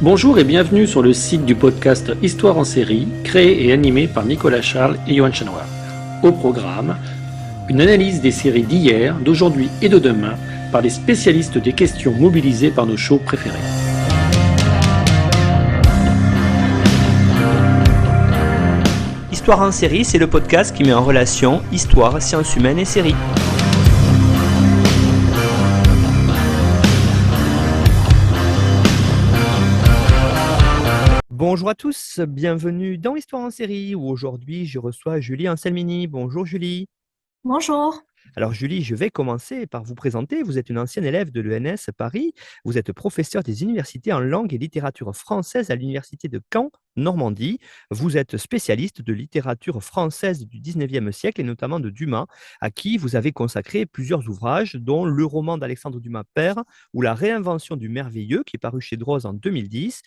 Bonjour et bienvenue sur le site du podcast Histoire en série, créé et animé par Nicolas Charles et Johan Chanoir. Au programme, une analyse des séries d'hier, d'aujourd'hui et de demain par les spécialistes des questions mobilisées par nos shows préférés. Histoire en série, c'est le podcast qui met en relation histoire, sciences humaines et séries. Bonjour à tous, bienvenue dans Histoire en série où aujourd'hui je reçois Julie Anselmini. Bonjour Julie. Bonjour. Alors Julie, je vais commencer par vous présenter. Vous êtes une ancienne élève de l'ENS Paris. Vous êtes professeure des universités en langue et littérature française à l'université de Caen, Normandie. Vous êtes spécialiste de littérature française du 19e siècle et notamment de Dumas, à qui vous avez consacré plusieurs ouvrages, dont le roman d'Alexandre Dumas père ou La réinvention du merveilleux, qui est paru chez Droz en 2010.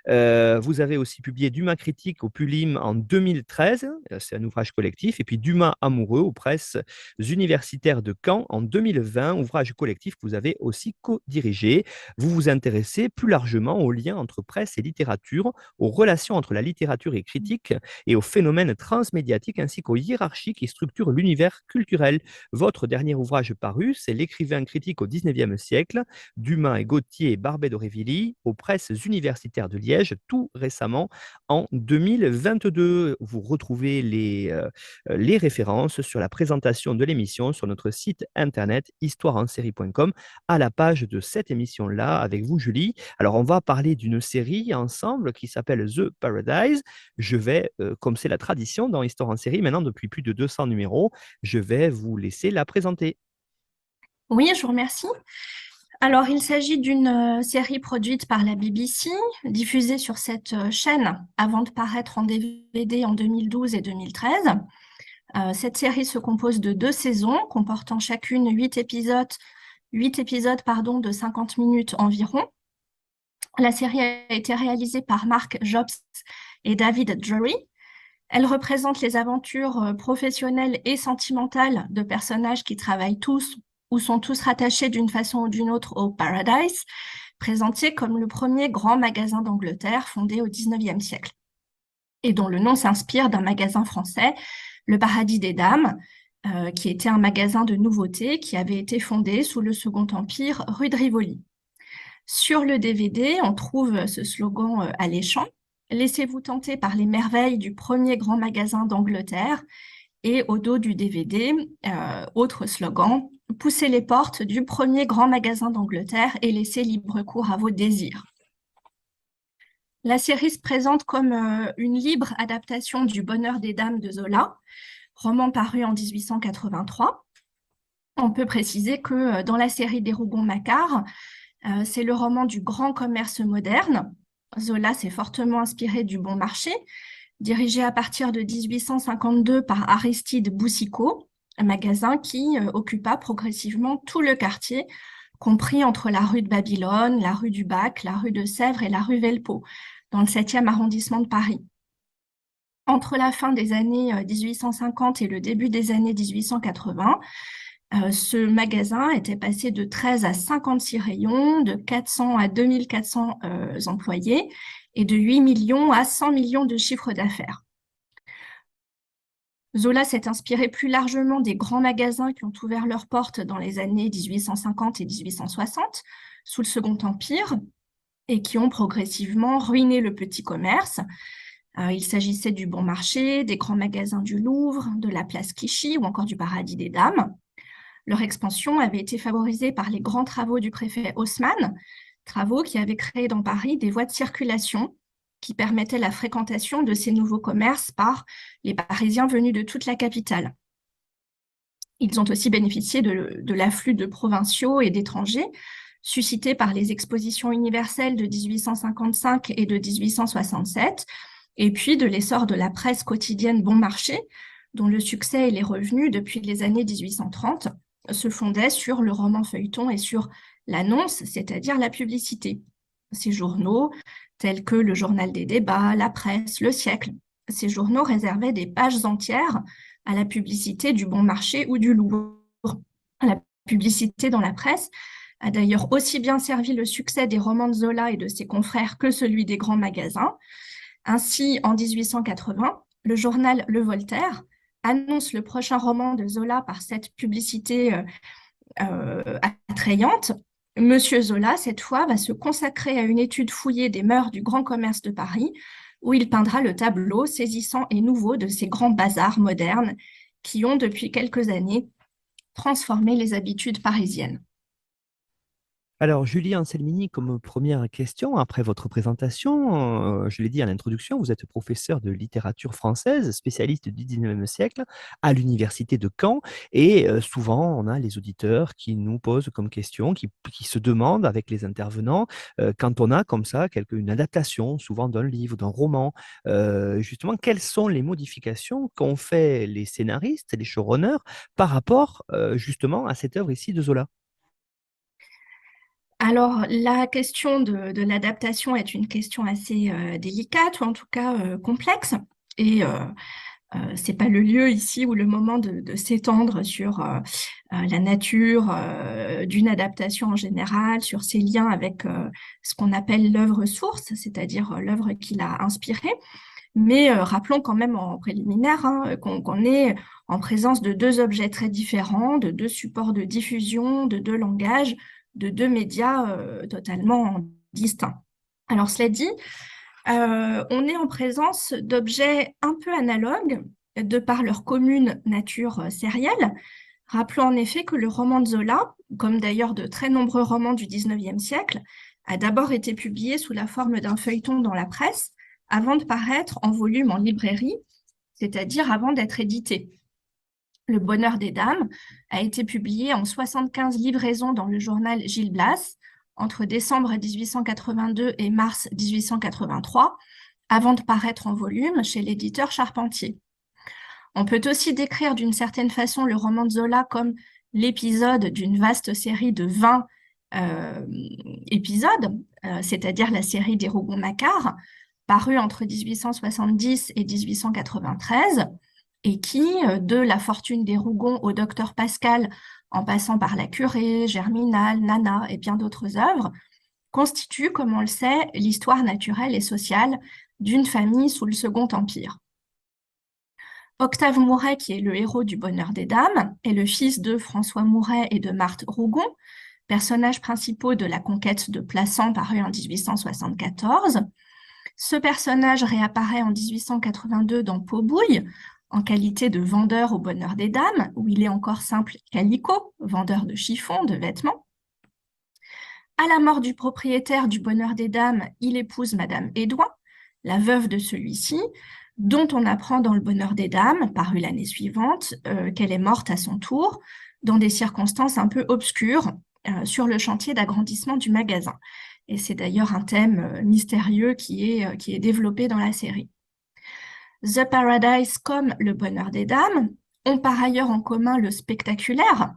Vous avez aussi publié Dumas critique au Pulim en 2013, c'est un ouvrage collectif, et puis Dumas amoureux aux presses universitaires de Caen en 2020, ouvrage collectif que vous avez aussi co-dirigé. Vous vous intéressez plus largement aux liens entre presse et littérature, aux relations entre la littérature et critique et aux phénomènes transmédiatiques ainsi qu'aux hiérarchies qui structurent l'univers culturel. Votre dernier ouvrage paru, c'est L'écrivain critique au 19e siècle, Dumas et Gautier et Barbey d'Aurevilly aux presses universitaires de Liège, tout récemment en 2022. Vous retrouvez les références sur la présentation de l'émission sur notre site internet histoireensérie.com à la page de cette émission-là avec vous, Julie. Alors, on va parler d'une série ensemble qui s'appelle The Paradise. Je vais, comme c'est la tradition dans Histoire en série, maintenant depuis plus de 200 numéros, je vais vous laisser la présenter. Oui, je vous remercie. Alors, il s'agit d'une série produite par la BBC, diffusée sur cette chaîne avant de paraître en DVD en 2012 et 2013. Cette série se compose de 2 saisons, comportant chacune 8 épisodes de 50 minutes environ. La série a été réalisée par Mark Jobs et David Drury. Elle représente les aventures professionnelles et sentimentales de personnages qui travaillent tous ou sont tous rattachés d'une façon ou d'une autre au Paradise, présenté comme le premier grand magasin d'Angleterre fondé au XIXe siècle, et dont le nom s'inspire d'un magasin français, le Paradis des Dames, qui était un magasin de nouveautés qui avait été fondé sous le Second Empire rue de Rivoli. Sur le DVD, on trouve ce slogan alléchant: « Laissez-vous tenter par les merveilles du premier grand magasin d'Angleterre ». Et au dos du DVD, autre slogan: « Poussez les portes du premier grand magasin d'Angleterre et laissez libre cours à vos désirs ». La série se présente comme une libre adaptation du Bonheur des Dames de Zola, roman paru en 1883. On peut préciser que dans la série des Rougon-Macquart, c'est le roman du grand commerce moderne. Zola s'est fortement inspiré du Bon Marché, dirigé à partir de 1852 par Aristide Boucicaut, un magasin qui occupa progressivement tout le quartier, compris entre la rue de Babylone, la rue du Bac, la rue de Sèvres et la rue Velpeau, dans le 7e arrondissement de Paris. Entre la fin des années 1850 et le début des années 1880, ce magasin était passé de 13 à 56 rayons, de 400 à 2400 employés et de 8 millions à 100 millions de chiffre d'affaires. Zola s'est inspiré plus largement des grands magasins qui ont ouvert leurs portes dans les années 1850 et 1860, sous le Second Empire, et qui ont progressivement ruiné le petit commerce. Il s'agissait du Bon Marché, des grands magasins du Louvre, de la place Clichy ou encore du Paradis des Dames. Leur expansion avait été favorisée par les grands travaux du préfet Haussmann, travaux qui avaient créé dans Paris des voies de circulation qui permettaient la fréquentation de ces nouveaux commerces par les Parisiens venus de toute la capitale. Ils ont aussi bénéficié de l'afflux de provinciaux et d'étrangers, suscité par les expositions universelles de 1855 et de 1867, et puis de l'essor de la presse quotidienne Bon Marché, dont le succès et les revenus depuis les années 1830 se fondaient sur le roman feuilleton et sur l'annonce, c'est-à-dire la publicité. Ces journaux, tels que le Journal des débats, La Presse, Le Siècle, ces journaux réservaient des pages entières à la publicité du Bon Marché ou du Louvre. La publicité dans la presse a d'ailleurs aussi bien servi le succès des romans de Zola et de ses confrères que celui des grands magasins. Ainsi, en 1880, le journal Le Voltaire annonce le prochain roman de Zola par cette publicité attrayante. Monsieur Zola, cette fois, va se consacrer à une étude fouillée des mœurs du grand commerce de Paris, où il peindra le tableau saisissant et nouveau de ces grands bazars modernes qui ont, depuis quelques années, transformé les habitudes parisiennes. Alors, Julie Anselmini, comme première question, après votre présentation, je l'ai dit à l'introduction, vous êtes professeur de littérature française, spécialiste du 19e siècle à l'université de Caen. Et souvent, on a les auditeurs qui nous posent comme question, qui se demandent avec les intervenants, quand on a comme ça une adaptation, souvent d'un livre, d'un roman, justement, quelles sont les modifications qu'ont fait les scénaristes, les showrunners, par rapport justement à cette œuvre ici de Zola? Alors, la question de l'adaptation est une question assez délicate, ou en tout cas complexe. Et c'est pas le lieu ici ou le moment de s'étendre sur la nature d'une adaptation en général, sur ses liens avec ce qu'on appelle l'œuvre source, c'est-à-dire l'œuvre qui l'a inspirée. Mais rappelons quand même en préliminaire qu'on est en présence de deux objets très différents, de deux supports de diffusion, de deux langages, de deux médias totalement distincts. Alors, cela dit, on est en présence d'objets un peu analogues de par leur commune nature sérielle. Rappelons en effet que le roman de Zola, comme d'ailleurs de très nombreux romans du XIXe siècle, a d'abord été publié sous la forme d'un feuilleton dans la presse avant de paraître en volume en librairie, c'est-à-dire avant d'être édité. Le Bonheur des Dames a été publié en 75 livraisons dans le journal Gil Blas entre décembre 1882 et mars 1883, avant de paraître en volume chez l'éditeur Charpentier. On peut aussi décrire d'une certaine façon le roman de Zola comme l'épisode d'une vaste série de 20 épisodes, c'est-à-dire la série des Rougon-Macquart, parue entre 1870 et 1893, et qui, de La Fortune des Rougon au Docteur Pascal, en passant par La Curée, Germinal, Nana et bien d'autres œuvres, constitue, comme on le sait, l'histoire naturelle et sociale d'une famille sous le Second Empire. Octave Mouret, qui est le héros du Bonheur des Dames, est le fils de François Mouret et de Marthe Rougon, personnages principaux de La Conquête de Plassans, paru en 1874. Ce personnage réapparaît en 1882 dans Pot-Bouille, en qualité de vendeur au Bonheur des Dames, où il est encore simple calicot, vendeur de chiffons, de vêtements. À la mort du propriétaire du Bonheur des Dames, il épouse Madame Édouin, la veuve de celui-ci, dont on apprend dans Le Bonheur des Dames, paru l'année suivante, qu'elle est morte à son tour, dans des circonstances un peu obscures, sur le chantier d'agrandissement du magasin. Et c'est d'ailleurs un thème mystérieux qui est développé dans la série. The Paradise comme Le Bonheur des Dames ont par ailleurs en commun le spectaculaire.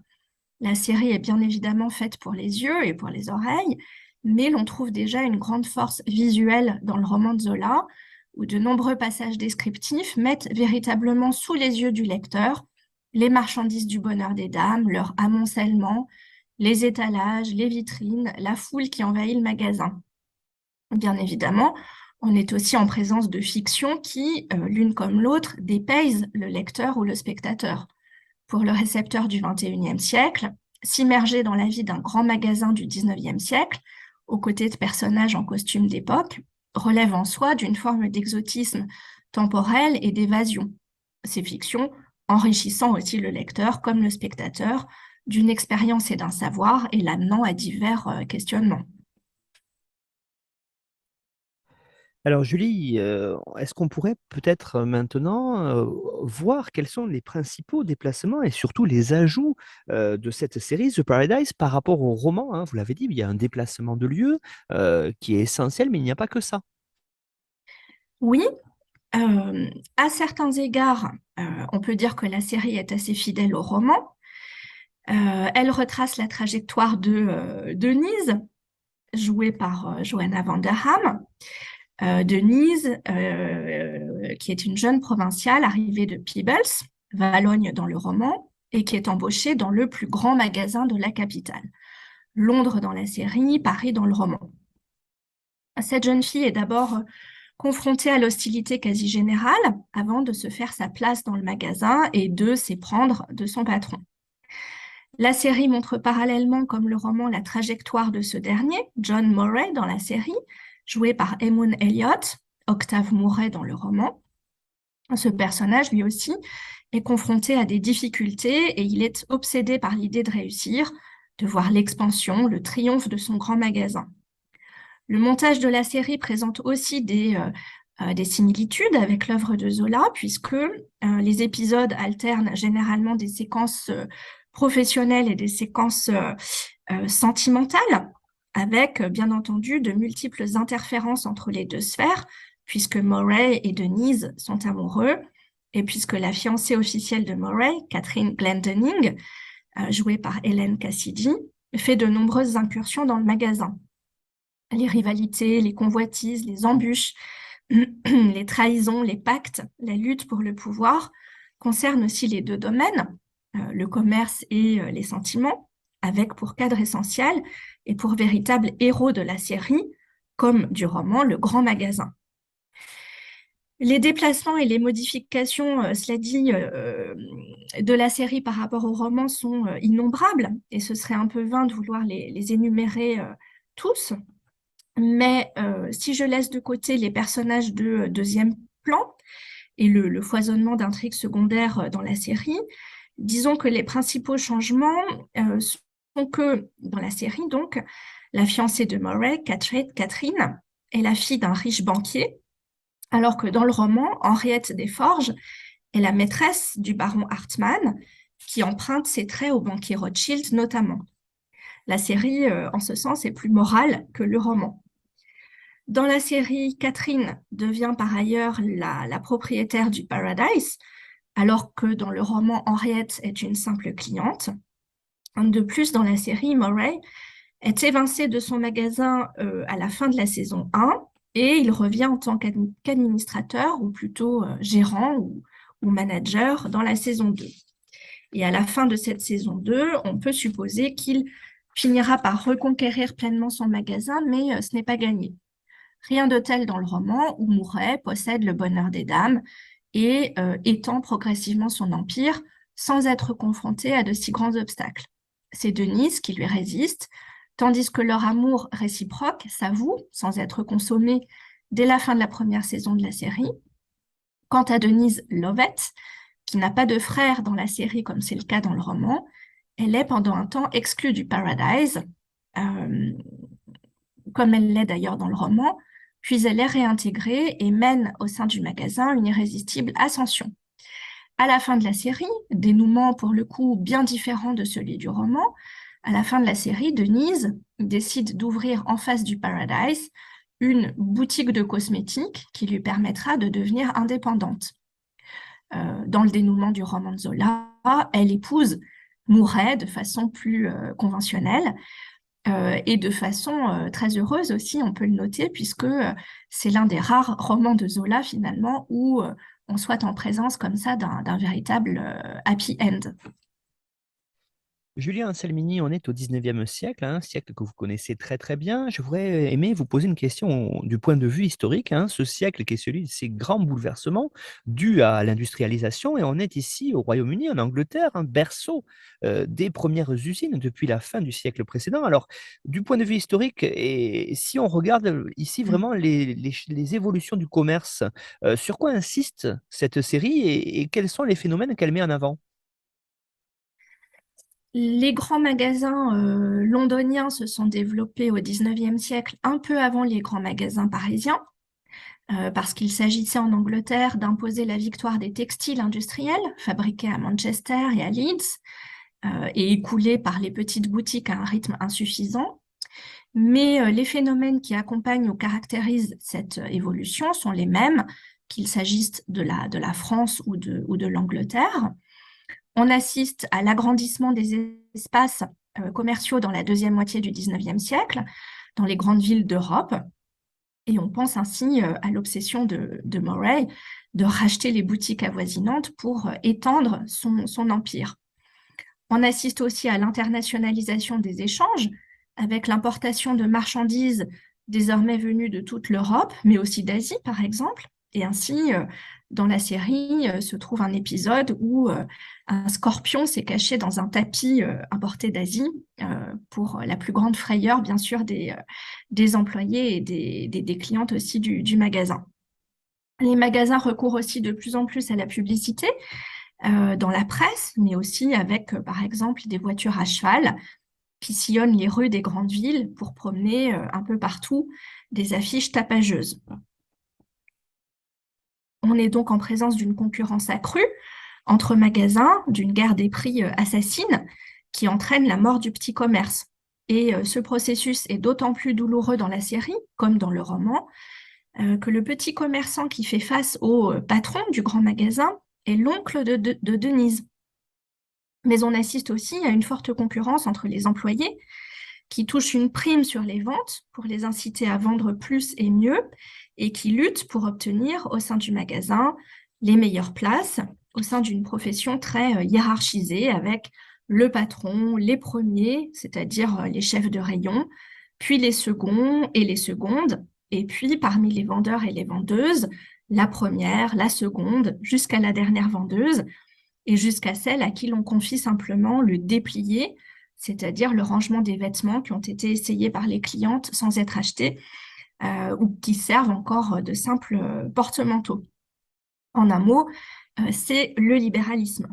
La série est bien évidemment faite pour les yeux et pour les oreilles, mais l'on trouve déjà une grande force visuelle dans le roman de Zola, où de nombreux passages descriptifs mettent véritablement sous les yeux du lecteur les marchandises du Bonheur des Dames, leur amoncellement, les étalages, les vitrines, la foule qui envahit le magasin. Bien évidemment, on est aussi en présence de fictions qui, l'une comme l'autre, dépaysent le lecteur ou le spectateur. Pour le récepteur du XXIe siècle, s'immerger dans la vie d'un grand magasin du XIXe siècle, aux côtés de personnages en costume d'époque, relève en soi d'une forme d'exotisme temporel et d'évasion. Ces fictions enrichissant aussi le lecteur comme le spectateur d'une expérience et d'un savoir et l'amenant à divers questionnements. Alors Julie, est-ce qu'on pourrait peut-être maintenant voir quels sont les principaux déplacements et surtout les ajouts de cette série The Paradise par rapport au roman, hein, vous l'avez dit, il y a un déplacement de lieu qui est essentiel, mais il n'y a pas que ça. Oui, à certains égards, on peut dire que la série est assez fidèle au roman. Elle retrace la trajectoire de Denise, jouée par Joanna Van Der Ham. Denise, qui est une jeune provinciale arrivée de Peebles, Valogne dans le roman, et qui est embauchée dans le plus grand magasin de la capitale. Londres dans la série, Paris dans le roman. Cette jeune fille est d'abord confrontée à l'hostilité quasi générale avant de se faire sa place dans le magasin et de s'éprendre de son patron. La série montre parallèlement, comme le roman, la trajectoire de ce dernier, John Murray dans la série, joué par Eamon Elliott, Octave Murray dans le roman. Ce personnage, lui aussi, est confronté à des difficultés et il est obsédé par l'idée de réussir, de voir l'expansion, le triomphe de son grand magasin. Le montage de la série présente aussi des similitudes avec l'œuvre de Zola, puisque les épisodes alternent généralement des séquences professionnelles et des séquences sentimentales, avec bien entendu de multiples interférences entre les deux sphères, puisque Murray et Denise sont amoureux, et puisque la fiancée officielle de Murray, Catherine Glendinning, jouée par Hélène Cassidy, fait de nombreuses incursions dans le magasin. Les rivalités, les convoitises, les embûches, les trahisons, les pactes, la lutte pour le pouvoir concernent aussi les deux domaines, le commerce et les sentiments, avec pour cadre essentiel et pour véritable héros de la série, comme du roman, le grand magasin. Les déplacements et les modifications, cela dit, de la série par rapport au roman sont innombrables, et ce serait un peu vain de vouloir les énumérer tous. Mais si je laisse de côté les personnages de deuxième plan et le foisonnement d'intrigues secondaires dans la série, disons que les principaux changements sont que, dans la série donc, la fiancée de Murray, Catherine, est la fille d'un riche banquier, alors que dans le roman, Henriette Desforges est la maîtresse du baron Hartmann, qui emprunte ses traits au banquier Rothschild notamment. La série, en ce sens, est plus morale que le roman. Dans la série, Catherine devient par ailleurs la propriétaire du Paradise, alors que dans le roman, Henriette est une simple cliente. De plus, dans la série, Murray est évincé de son magasin à la fin de la saison 1 et il revient en tant qu'administrateur ou plutôt gérant ou manager dans la saison 2. Et à la fin de cette saison 2, on peut supposer qu'il finira par reconquérir pleinement son magasin, mais ce n'est pas gagné. Rien de tel dans le roman où Murray possède le bonheur des dames et étend progressivement son empire sans être confronté à de si grands obstacles. C'est Denise qui lui résiste, tandis que leur amour réciproque s'avoue sans être consommé dès la fin de la première saison de la série. Quant à Denise Lovett, qui n'a pas de frère dans la série comme c'est le cas dans le roman, elle est pendant un temps exclue du Paradise, comme elle l'est d'ailleurs dans le roman, puis elle est réintégrée et mène au sein du magasin une irrésistible ascension. À la fin de la série, dénouement pour le coup bien différent de celui du roman, à la fin de la série, Denise décide d'ouvrir en face du Paradise une boutique de cosmétiques qui lui permettra de devenir indépendante. Dans le dénouement du roman de Zola, elle épouse Murray de façon plus conventionnelle et de façon très heureuse aussi, on peut le noter, puisque c'est l'un des rares romans de Zola finalement où on soit en présence comme ça d'un véritable happy end. Julien Anselmini, on est au 19e siècle, un siècle que vous connaissez très très bien. Je voudrais aimer vous poser une question du point de vue historique, ce siècle qui est celui de ces grands bouleversements dus à l'industrialisation. Et on est ici au Royaume-Uni, en Angleterre, un berceau des premières usines depuis la fin du siècle précédent. Alors, du point de vue historique, et si on regarde ici vraiment les évolutions du commerce, sur quoi insiste cette série et quels sont les phénomènes qu'elle met en avant? Les grands magasins londoniens se sont développés au 19e siècle, un peu avant les grands magasins parisiens, parce qu'il s'agissait en Angleterre d'imposer la victoire des textiles industriels fabriqués à Manchester et à Leeds, et écoulés par les petites boutiques à un rythme insuffisant. Mais les phénomènes qui accompagnent ou caractérisent cette évolution sont les mêmes, qu'il s'agisse de la France ou de l'Angleterre. On assiste à l'agrandissement des espaces commerciaux dans la deuxième moitié du 19e siècle, dans les grandes villes d'Europe. Et on pense ainsi à l'obsession de Murray de racheter les boutiques avoisinantes pour étendre son empire. On assiste aussi à l'internationalisation des échanges, avec l'importation de marchandises désormais venues de toute l'Europe, mais aussi d'Asie, par exemple. Et ainsi, dans la série, se trouve un épisode où un scorpion s'est caché dans un tapis importé d'Asie, pour la plus grande frayeur, bien sûr, des employés et des clientes aussi du magasin. Les magasins recourent aussi de plus en plus à la publicité dans la presse, mais aussi avec, par exemple, des voitures à cheval qui sillonnent les rues des grandes villes pour promener un peu partout des affiches tapageuses. On est donc en présence d'une concurrence accrue entre magasins, d'une guerre des prix assassine qui entraîne la mort du petit commerce. Et ce processus est d'autant plus douloureux dans la série, comme dans le roman, que le petit commerçant qui fait face au patron du grand magasin est l'oncle de Denise. Mais on assiste aussi à une forte concurrence entre les employés qui touchent une prime sur les ventes pour les inciter à vendre plus et mieux et qui luttent pour obtenir au sein du magasin les meilleures places au sein d'une profession très hiérarchisée avec le patron, les premiers, c'est-à-dire les chefs de rayon, puis les seconds et les secondes, et puis parmi les vendeurs et les vendeuses, la première, la seconde, jusqu'à la dernière vendeuse, et jusqu'à celle à qui l'on confie simplement le déplié, c'est-à-dire le rangement des vêtements qui ont été essayés par les clientes sans être achetés, ou qui servent encore de simples porte-manteaux. En un mot, c'est le libéralisme.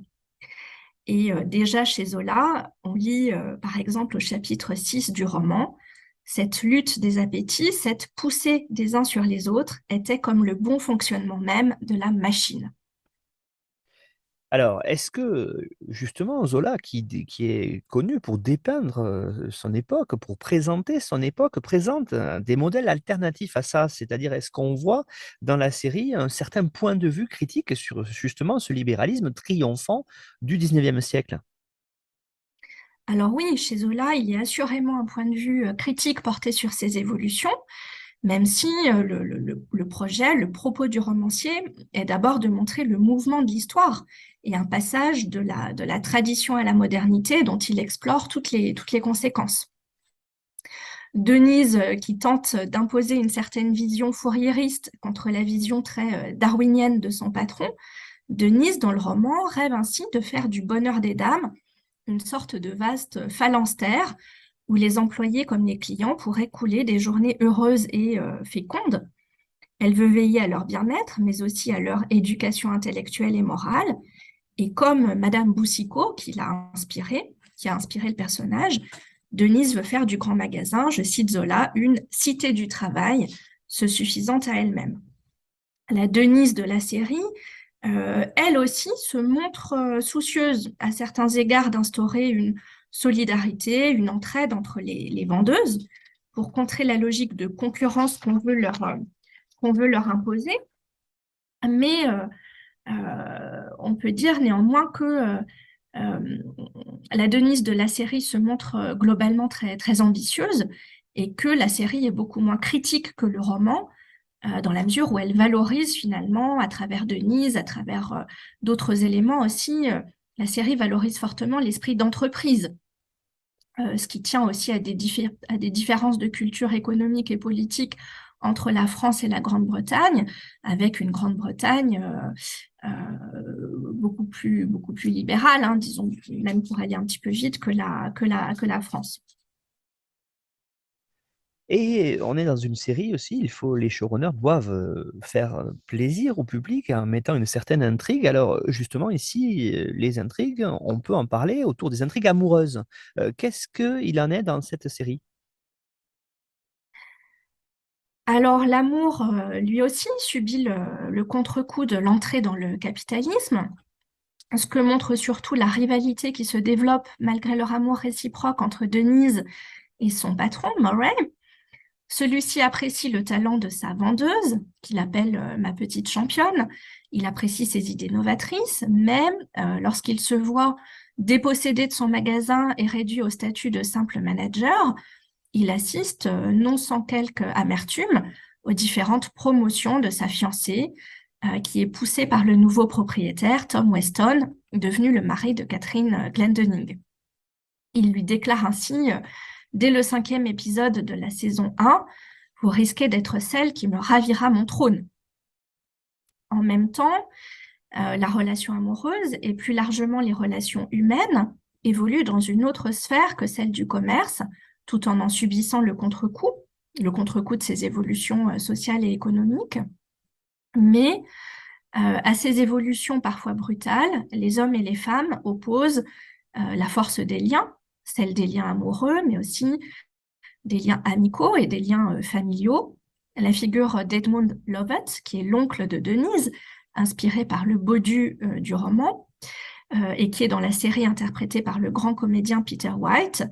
Et déjà chez Zola, on lit par exemple au chapitre 6 du roman, cette lutte des appétits, cette poussée des uns sur les autres était comme le bon fonctionnement même de la machine. Alors, est-ce que, justement, Zola, qui est connu pour dépeindre, son époque, pour présenter son époque, présente, des modèles alternatifs à ça? C'est-à-dire, est-ce qu'on voit dans la série un certain point de vue critique sur, justement, ce libéralisme triomphant du 19e siècle? Alors oui, chez Zola, il y a assurément un point de vue critique porté sur ces évolutions, même si le projet, le propos du romancier est d'abord de montrer le mouvement de l'histoire et un passage de la tradition à la modernité dont il explore toutes les conséquences. Denise, qui tente d'imposer une certaine vision fourriériste contre la vision très darwinienne de son patron, Denise, dans le roman, rêve ainsi de faire du bonheur des dames une sorte de vaste phalanstère où les employés comme les clients pourraient couler des journées heureuses et fécondes. Elle veut veiller à leur bien-être, mais aussi à leur éducation intellectuelle et morale. Et comme Madame Boucicaut, qui a inspiré le personnage, Denise veut faire du grand magasin, je cite Zola, une cité du travail, se suffisant à elle-même. La Denise de la série, elle aussi se montre soucieuse à certains égards d'instaurer une solidarité, une entraide entre les vendeuses pour contrer la logique de concurrence qu'on veut leur imposer. Mais on peut dire néanmoins que la Denise de la série se montre globalement très, très ambitieuse et que la série est beaucoup moins critique que le roman, dans la mesure où elle valorise finalement, à travers Denise, à travers d'autres éléments aussi, la série valorise fortement l'esprit d'entreprise, ce qui tient aussi à des différences de culture économique et politique entre la France et la Grande-Bretagne, avec une Grande-Bretagne beaucoup plus libérale, hein, disons, même pour aller un petit peu vite que la France. Et on est dans une série aussi, les showrunners doivent, faire, plaisir au public en mettant une certaine intrigue. Alors, justement ici, les intrigues, on peut en parler autour des intrigues amoureuses. Qu'est-ce qu'il en est dans cette série? Alors l'amour, lui aussi, subit le contre-coup de l'entrée dans le capitalisme, ce que montre surtout la rivalité qui se développe malgré leur amour réciproque entre Denise et son patron, Murray. Celui-ci apprécie le talent de sa vendeuse, qu'il appelle ma petite championne. Il apprécie ses idées novatrices, mais lorsqu'il se voit dépossédé de son magasin et réduit au statut de simple manager, il assiste, non sans quelque amertume, aux différentes promotions de sa fiancée, qui est poussée par le nouveau propriétaire, Tom Weston, devenu le mari de Catherine Glendinning. Il lui déclare ainsi dès le 5e épisode de la saison 1, vous risquez d'être celle qui me ravira mon trône. En même temps, la relation amoureuse et plus largement les relations humaines évoluent dans une autre sphère que celle du commerce, tout en subissant le contre-coup de ces évolutions sociales et économiques. Mais à ces évolutions parfois brutales, les hommes et les femmes opposent la force des liens, celle des liens amoureux, mais aussi des liens amicaux et des liens familiaux. La figure d'Edmund Lovett, qui est l'oncle de Denise, inspiré par le Baudu du roman, et qui est dans la série interprétée par le grand comédien Peter White.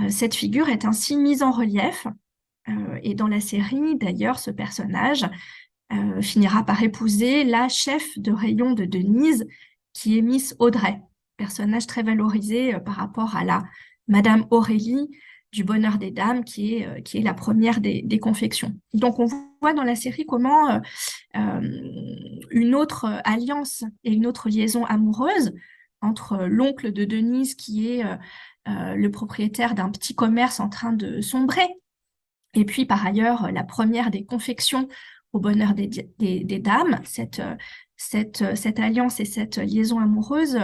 Cette figure est ainsi mise en relief, et dans la série, d'ailleurs, ce personnage finira par épouser la chef de rayon de Denise, qui est Miss Audrey, personnage très valorisé par rapport à la Madame Aurélie du Bonheur des Dames, qui est la première des confections. Donc on voit dans la série comment une autre alliance et une autre liaison amoureuse entre l'oncle de Denise, qui est le propriétaire d'un petit commerce en train de sombrer, et puis par ailleurs la première des confections au Bonheur des Dames, cette alliance et cette liaison amoureuse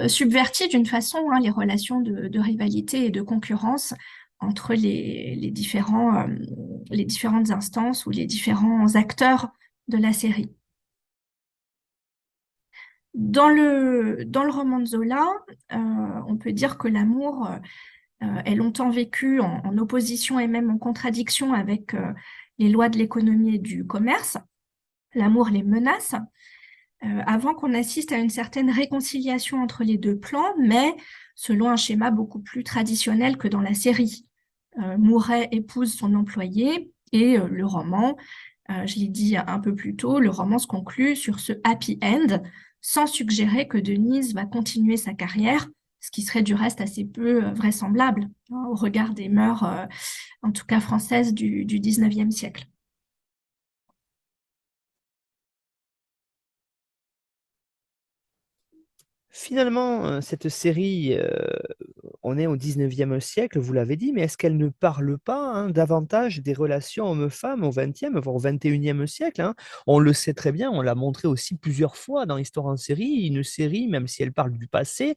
subvertit d'une façon les relations de rivalité et de concurrence entre les différentes instances ou les différents acteurs de la série. Dans le roman de Zola, on peut dire que l'amour est longtemps vécu en opposition et même en contradiction avec les lois de l'économie et du commerce. L'amour les menace, avant qu'on assiste à une certaine réconciliation entre les deux plans, mais selon un schéma beaucoup plus traditionnel que dans la série. Mouret épouse son employé et le roman, je l'ai dit un peu plus tôt, le roman se conclut sur ce happy end, sans suggérer que Denise va continuer sa carrière, ce qui serait du reste assez peu vraisemblable au regard des mœurs, en tout cas françaises, du 19e siècle. Finalement, cette série, on est au 19e siècle, vous l'avez dit, mais est-ce qu'elle ne parle pas davantage des relations hommes-femmes au 20e, voire au 21e siècle, hein? On le sait très bien, on l'a montré aussi plusieurs fois dans Histoire en série. Une série, même si elle parle du passé,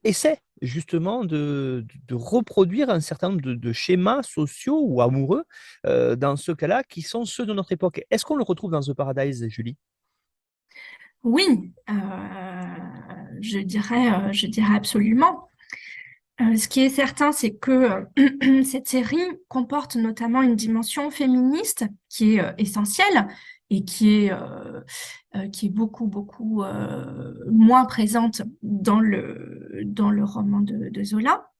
essaie justement de reproduire un certain nombre de schémas sociaux ou amoureux, dans ce cas-là, qui sont ceux de notre époque. Est-ce qu'on le retrouve dans The Paradise, Julie? Oui, je dirais absolument. Ce qui est certain, c'est que cette série comporte notamment une dimension féministe qui est essentielle et qui est beaucoup moins présente dans le roman de Zola.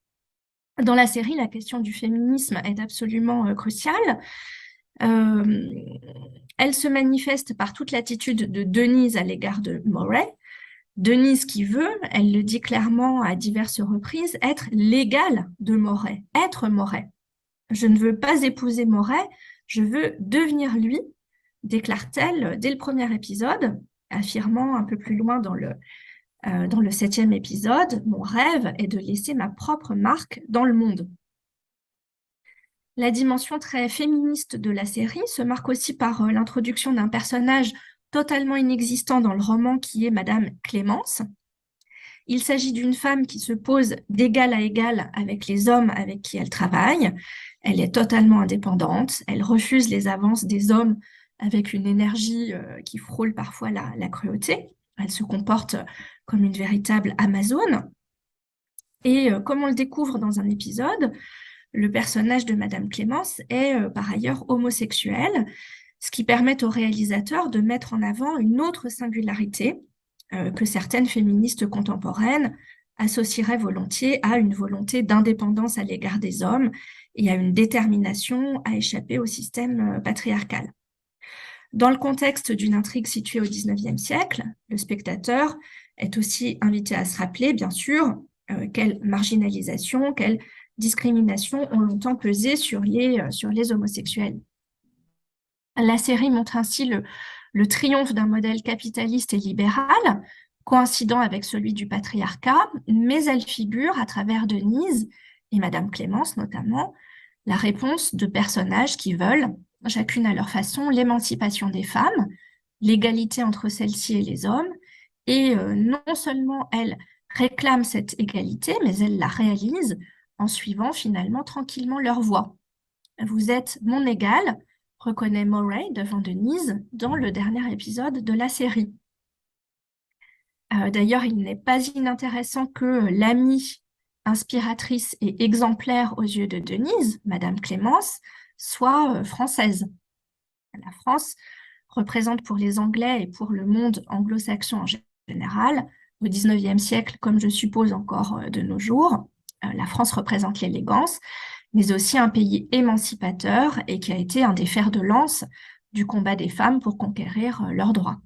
Dans la série, la question du féminisme est absolument cruciale. Elle se manifeste par toute l'attitude de Denise à l'égard de Murray. Denise qui veut, elle le dit clairement à diverses reprises, être l'égale de Murray, être Murray. Je ne veux pas épouser Murray, je veux devenir lui, déclare-t-elle dès le premier épisode, affirmant un peu plus loin dans le 7e épisode, mon rêve est de laisser ma propre marque dans le monde. La dimension très féministe de la série se marque aussi par l'introduction d'un personnage totalement inexistant dans le roman qui est Madame Clémence. Il s'agit d'une femme qui se pose d'égal à égal avec les hommes avec qui elle travaille. Elle est totalement indépendante, elle refuse les avances des hommes avec une énergie qui frôle parfois la cruauté. Elle se comporte comme une véritable Amazone. Et comme on le découvre dans un épisode, le personnage de Madame Clémence est par ailleurs homosexuel, ce qui permet au réalisateur de mettre en avant une autre singularité que certaines féministes contemporaines associeraient volontiers à une volonté d'indépendance à l'égard des hommes et à une détermination à échapper au système patriarcal. Dans le contexte d'une intrigue située au XIXe siècle, le spectateur est aussi invité à se rappeler, bien sûr, quelle marginalisation, quelle discrimination ont longtemps pesé sur les homosexuels. La série montre ainsi le triomphe d'un modèle capitaliste et libéral coïncidant avec celui du patriarcat, mais elle figure à travers Denise et Madame Clémence notamment, la réponse de personnages qui veulent, chacune à leur façon, l'émancipation des femmes, l'égalité entre celles-ci et les hommes, et non seulement elles réclament cette égalité, mais elles la réalisent en suivant finalement tranquillement leur voie. Vous êtes mon égal, reconnaît Murray devant Denise dans le dernier épisode de la série. D'ailleurs, il n'est pas inintéressant que l'amie inspiratrice et exemplaire aux yeux de Denise, Madame Clémence, soit française. La France représente pour les Anglais et pour le monde anglo-saxon en général, au XIXe siècle, comme je suppose encore de nos jours, la France représente l'élégance, mais aussi un pays émancipateur et qui a été un des fers de lance du combat des femmes pour conquérir leurs droits.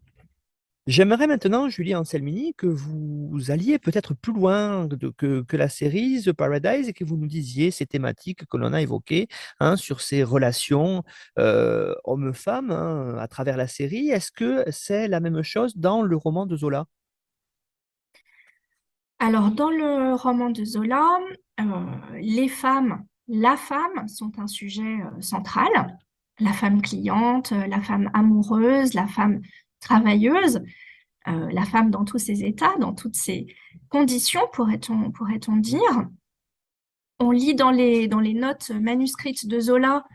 J'aimerais maintenant, Julie Anselmini, que vous alliez peut-être plus loin que la série The Paradise et que vous nous disiez ces thématiques que l'on a évoquées sur ces relations hommes-femmes à travers la série. Est-ce que c'est la même chose dans le roman de Zola? Alors, dans le roman de Zola, les femmes, la femme sont un sujet central. La femme cliente, la femme amoureuse, la femme travailleuse, la femme dans tous ses états, dans toutes ses conditions, pourrait-on dire. On lit dans les notes manuscrites de Zola,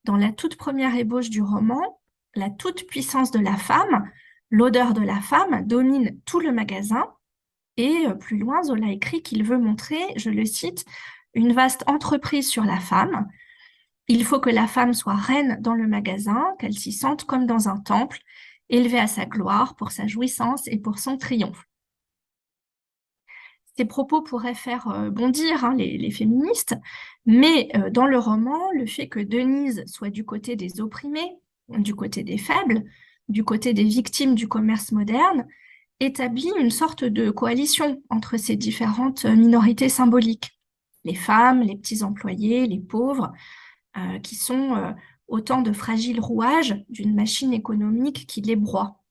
dans la toute première ébauche du roman, la toute-puissance de la femme, l'odeur de la femme domine tout le magasin. Et plus loin, Zola écrit qu'il veut montrer, je le cite, une vaste entreprise sur la femme. Il faut que la femme soit reine dans le magasin, qu'elle s'y sente comme dans un temple, élevée à sa gloire pour sa jouissance et pour son triomphe. Ces propos pourraient faire bondir les féministes, mais dans le roman, le fait que Denise soit du côté des opprimés, du côté des faibles, du côté des victimes du commerce moderne, établit une sorte de coalition entre ces différentes minorités symboliques. Les femmes, les petits employés, les pauvres, qui sont autant de fragiles rouages d'une machine économique qui les broie.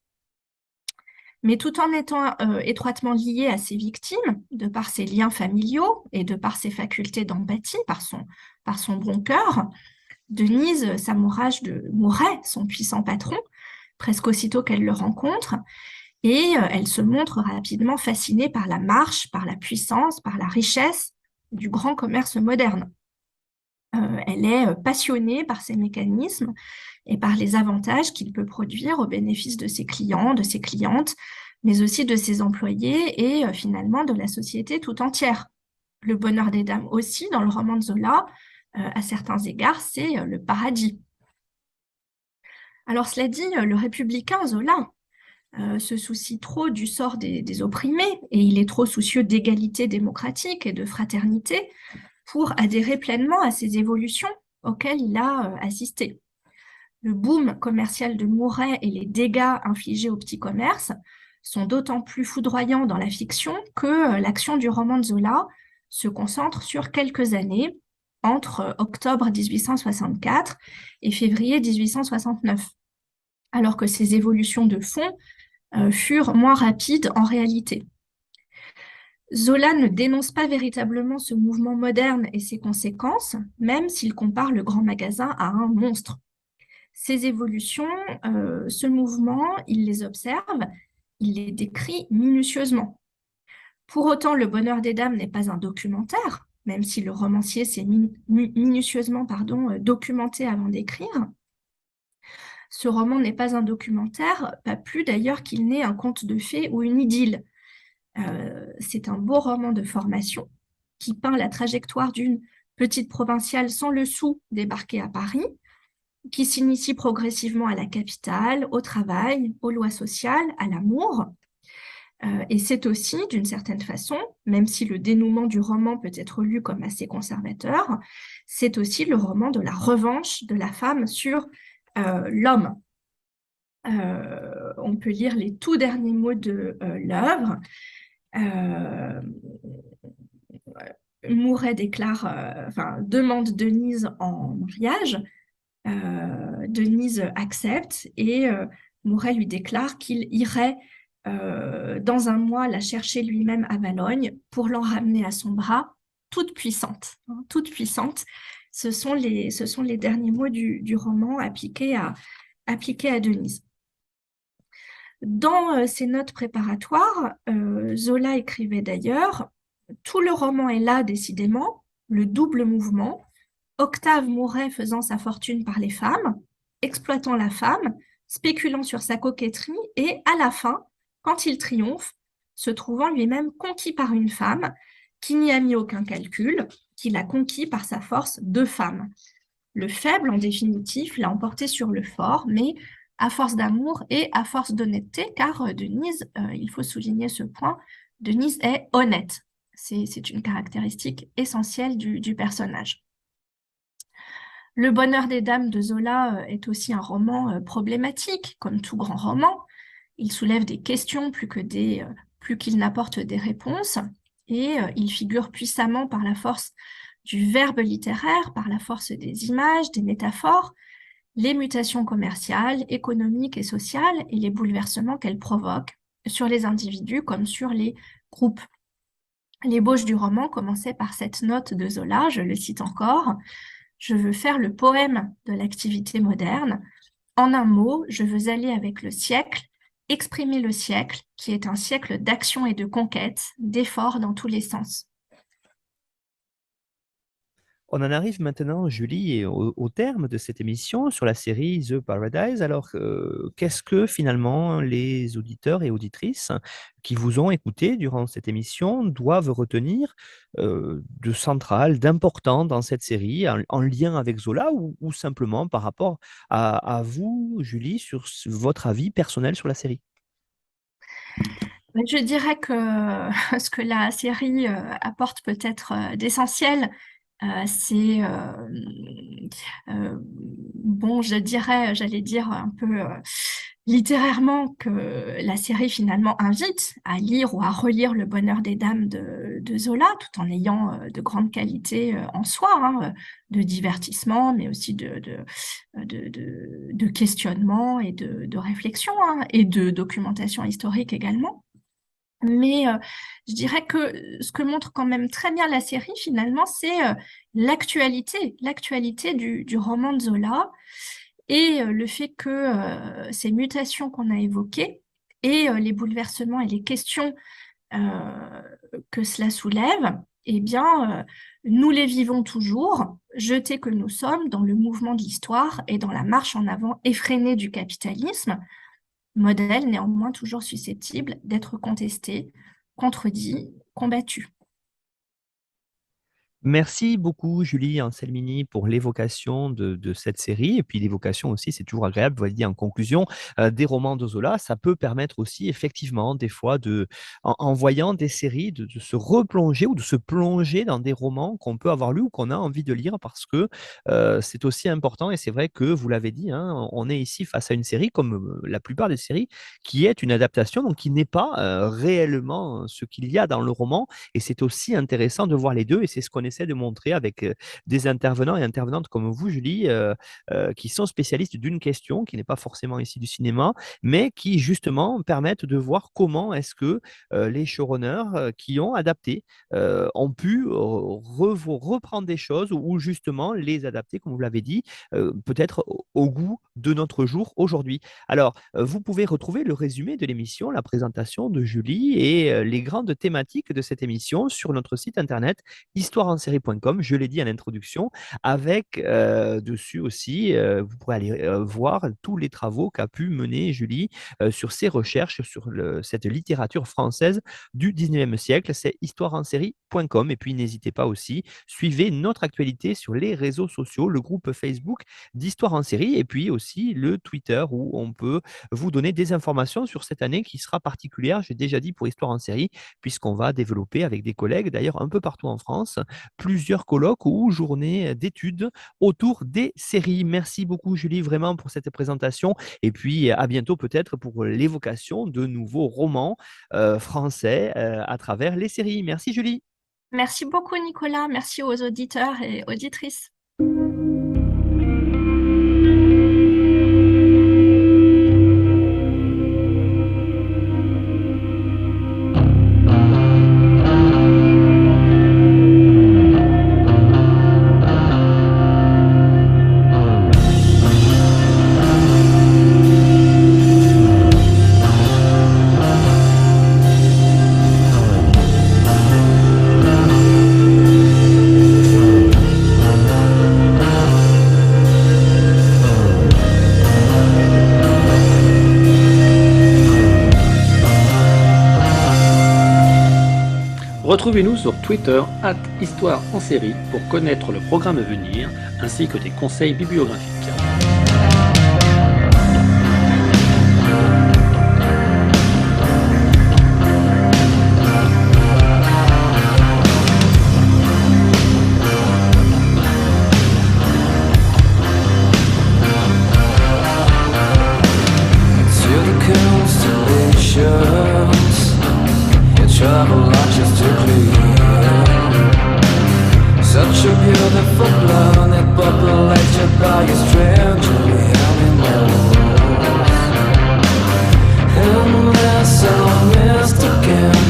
Mais tout en étant étroitement liée à ses victimes, de par ses liens familiaux et de par ses facultés d'empathie, par son bon cœur, Denise s'amourage de Mouret, son puissant patron, presque aussitôt qu'elle le rencontre, et elle se montre rapidement fascinée par la marche, par la puissance, par la richesse du grand commerce moderne. Elle est passionnée par ces mécanismes et par les avantages qu'il peut produire au bénéfice de ses clients, de ses clientes, mais aussi de ses employés et finalement de la société tout entière. Le bonheur des dames aussi, dans le roman de Zola, à certains égards, c'est le paradis. Alors cela dit, le républicain Zola se soucie trop du sort des opprimés et il est trop soucieux d'égalité démocratique et de fraternité pour adhérer pleinement à ces évolutions auxquelles il a assisté. Le boom commercial de Mouret et les dégâts infligés au petit commerce sont d'autant plus foudroyants dans la fiction que l'action du roman de Zola se concentre sur quelques années, entre octobre 1864 et février 1869, alors que ces évolutions de fond furent moins rapides en réalité. Zola ne dénonce pas véritablement ce mouvement moderne et ses conséquences, même s'il compare le grand magasin à un monstre. Ces évolutions, ce mouvement, il les observe, il les décrit minutieusement. Pour autant, Le Bonheur des Dames n'est pas un documentaire, même si le romancier s'est minutieusement documenté avant d'écrire. Ce roman n'est pas un documentaire, pas plus d'ailleurs qu'il n'est un conte de fées ou une idylle. C'est un beau roman de formation qui peint la trajectoire d'une petite provinciale sans le sou débarquée à Paris, qui s'initie progressivement à la capitale, au travail, aux lois sociales, à l'amour. Et c'est aussi, d'une certaine façon, même si le dénouement du roman peut être lu comme assez conservateur, c'est aussi le roman de la revanche de la femme sur l'homme. On peut lire les tout derniers mots de l'œuvre. Mouret demande Denise en mariage. Denise accepte et Mouret lui déclare qu'il irait dans un mois, l'a cherché lui-même à Valogne pour l'en ramener à son bras, toute puissante, hein, toute puissante. Ce sont les derniers mots du roman appliqués à Denise. Dans ses notes préparatoires, Zola écrivait d'ailleurs: tout le roman est là, décidément, le double mouvement. Octave Mouret faisant sa fortune par les femmes, exploitant la femme, spéculant sur sa coquetterie et, à la fin, quand il triomphe, se trouvant lui-même conquis par une femme qui n'y a mis aucun calcul, qui l'a conquis par sa force de femme. Le faible, en définitive, l'a emporté sur le fort, mais à force d'amour et à force d'honnêteté, car Denise, il faut souligner ce point, Denise est honnête. C'est une caractéristique essentielle du personnage. Le bonheur des dames de Zola est aussi un roman problématique, comme tout grand roman. Il soulève des questions plus qu'il n'apporte des réponses, et il figure puissamment par la force du verbe littéraire, par la force des images, des métaphores, les mutations commerciales, économiques et sociales et les bouleversements qu'elles provoquent sur les individus comme sur les groupes. L'ébauche du roman commençait par cette note de Zola, je le cite encore: « Je veux faire le poème de l'activité moderne. En un mot, je veux aller avec le siècle, exprimer le siècle, qui est un siècle d'action et de conquête, d'efforts dans tous les sens. » On en arrive maintenant, Julie, au terme de cette émission sur la série The Paradise. Alors, qu'est-ce que finalement les auditeurs et auditrices qui vous ont écouté durant cette émission doivent retenir de central, d'important dans cette série, en lien avec Zola ou simplement par rapport à vous, Julie, sur votre avis personnel sur la série? Je dirais que ce que la série apporte peut-être d'essentiel, c'est, bon, j'allais dire un peu littérairement, que la série finalement invite à lire ou à relire Le bonheur des dames de Zola, tout en ayant de grandes qualités en soi, hein, de divertissement, mais aussi de questionnement et de réflexion, hein, et de documentation historique également. Mais je dirais que ce que montre quand même très bien la série, finalement, c'est l'actualité du roman de Zola, et le fait que ces mutations qu'on a évoquées et les bouleversements et les questions que cela soulève, eh bien, nous les vivons toujours, jetés que nous sommes dans le mouvement de l'histoire et dans la marche en avant effrénée du capitalisme, modèle néanmoins toujours susceptible d'être contesté, contredit, combattu. Merci beaucoup, Julie Anselmini, pour l'évocation de cette série. Et puis l'évocation aussi, c'est toujours agréable, vous voyez, en conclusion, des romans de Zola. Ça peut permettre aussi, effectivement, des fois, en voyant des séries, de se replonger ou de se plonger dans des romans qu'on peut avoir lus ou qu'on a envie de lire, parce que c'est aussi important. Et c'est vrai que, vous l'avez dit, hein, on est ici face à une série, comme la plupart des séries, qui est une adaptation, donc qui n'est pas réellement ce qu'il y a dans le roman. Et c'est aussi intéressant de voir les deux. Et c'est ce qu'on essaie de montrer avec des intervenants et intervenantes comme vous, Julie, qui sont spécialistes d'une question qui n'est pas forcément ici du cinéma, mais qui justement permettent de voir comment est-ce que les showrunners qui ont adapté ont pu reprendre des choses ou justement les adapter, comme vous l'avez dit, peut-être au goût de notre jour aujourd'hui. Alors, vous pouvez retrouver le résumé de l'émission, la présentation de Julie et les grandes thématiques de cette émission sur notre site internet histoireensérie.com. Je l'ai dit en introduction, avec dessus aussi, vous pourrez aller voir tous les travaux qu'a pu mener Julie sur ses recherches sur cette littérature française du 19e siècle. C'est histoireensérie.com. Et puis, n'hésitez pas aussi, suivez notre actualité sur les réseaux sociaux, le groupe Facebook d'Histoire en série, et puis aussi le Twitter où on peut vous donner des informations sur cette année qui sera particulière, j'ai déjà dit, pour Histoire en série, puisqu'on va développer avec des collègues, d'ailleurs un peu partout en France, plusieurs colloques ou journées d'études autour des séries. Merci beaucoup, Julie, vraiment pour cette présentation. Et puis, à bientôt peut-être pour l'évocation de nouveaux romans français à travers les séries. Merci, Julie. Merci beaucoup, Nicolas. Merci aux auditeurs et auditrices. Retrouvez-nous sur Twitter @Histoire en série pour connaître le programme à venir ainsi que des conseils bibliographiques. Travel logistically. Such a beautiful planet populated by a strangely animals. Endless, so mystic.